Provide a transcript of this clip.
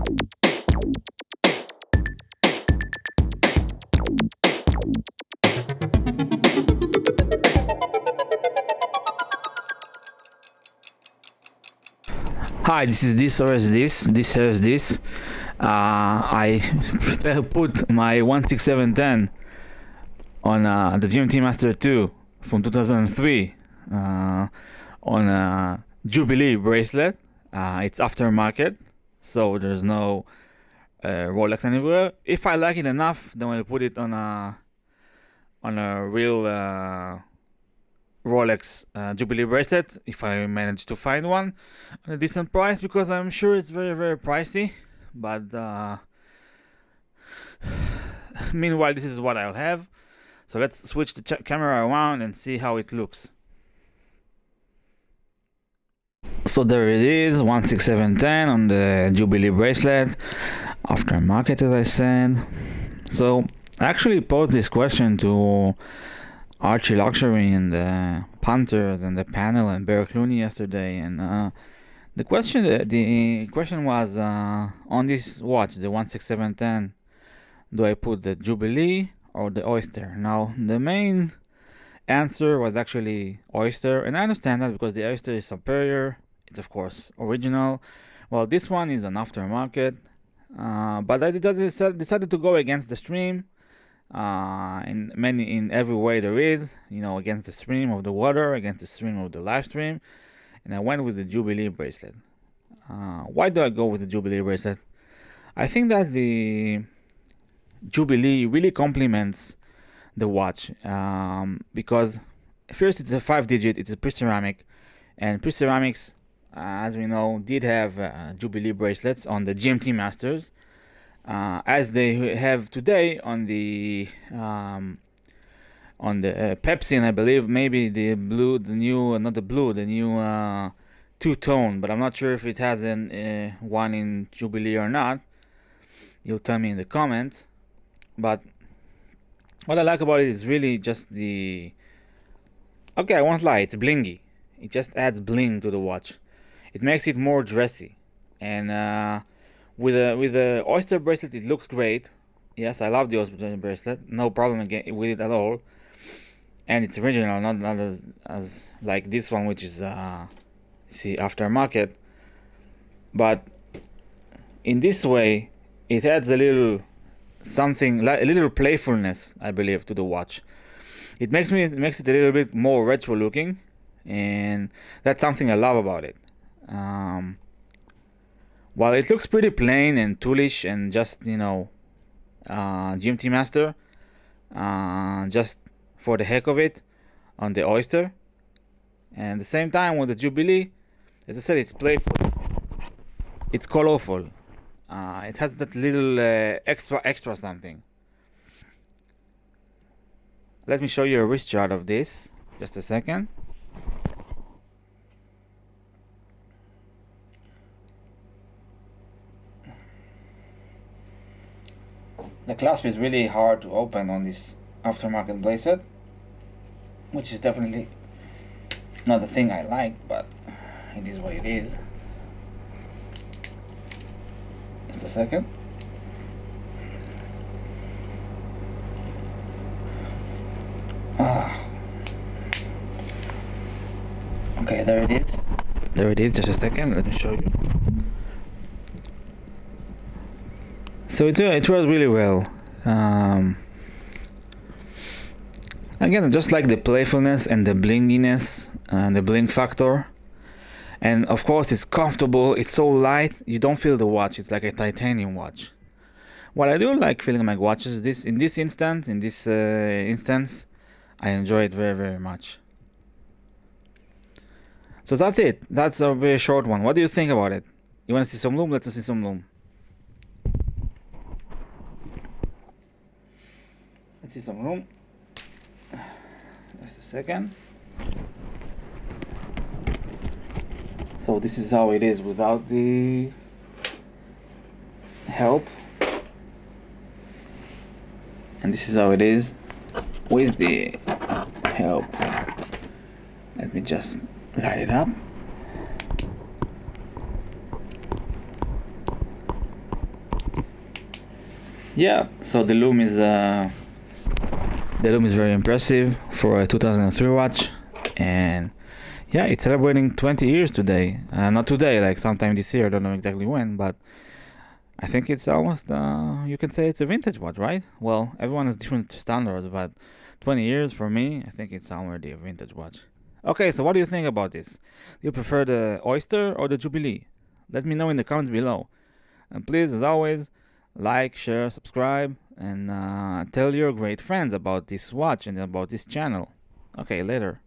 Hi, this is this or is this or is this. I put my 16710 on the GMT Master 2 from 2003 on a Jubilee bracelet. It's aftermarket, so there's no Rolex anywhere. If I like it enough, then I'll put it on a real Rolex Jubilee bracelet if I manage to find one at a decent price, because I'm sure it's very, very pricey. But meanwhile, this is what I'll have. So let's switch the camera around and see how it looks. So there it is, 16710 on the Jubilee bracelet, aftermarket, as I said. So I actually posed this question to Archie Luxury and the Punters and the panel and Bear Clooney yesterday, and the question was on this watch, the 16710, do I put the Jubilee or the Oyster? Now the main answer was actually Oyster, and I understand that because the Oyster is superior. It's of course original. Well, this one is an aftermarket, but I decided to go against the stream. In every way there is, against the stream of the water, against the stream of the live stream, and I went with the Jubilee bracelet. Why do I go with the Jubilee bracelet? I think that the Jubilee really complements the watch, because first it's a 5-digit, it's a pre-ceramic, and pre-ceramics, as we know, did have Jubilee bracelets on the GMT Masters, as they have today on the Pepsi, and I believe maybe the blue, the new, not the blue, the new two-tone, but I'm not sure if it has one in Jubilee or not. You'll tell me in the comments. But what I like about it is really just okay, I won't lie, it's blingy. It just adds bling to the watch. It makes it more dressy, and with the Oyster bracelet, it looks great. Yes, I love the Oyster bracelet. No problem with it at all. And it's original, not as like this one, which is aftermarket. But in this way, it adds a little something, a little playfulness, I believe, to the watch. It makes it a little bit more retro looking, and that's something I love about it. While it looks pretty plain and toolish and just GMT Master, just for the heck of it, on the Oyster, and at the same time with the Jubilee, as I said, it's playful, it's colorful, it has that little extra something. Let me show you a wrist shot of this, just a second. The clasp is really hard to open on this aftermarket bracelet, which is definitely not the thing I like, but it is what it is. Just a second. Okay, there it is. There it is, just a second, let me show you. So it works really well. Again, just like the playfulness and the blinginess and the bling factor. And of course it's comfortable, it's so light, you don't feel the watch, it's like a titanium watch. What I do like feeling my watches, in this instance, I enjoy it very, very much. So that's it. That's a very short one. What do you think about it? You want to see some loom? Let's see some loom. Let's see some loom. Just a second. So this is how it is without the help, and this is how it is with the help. Let me just light it up. Yeah, so the loom is very impressive for a 2003 watch, and yeah, it's celebrating 20 years today. Not today, like sometime this year. I don't know exactly when, but I think it's almost, you can say it's a vintage watch, right? Well, everyone has different standards, but 20 years for me, I think it's already a vintage watch. Okay, so what do you think about this? Do you prefer the Oyster or the Jubilee? Let me know in the comments below. And please, as always, like, share, subscribe, and tell your great friends about this watch and about this channel. Okay, later.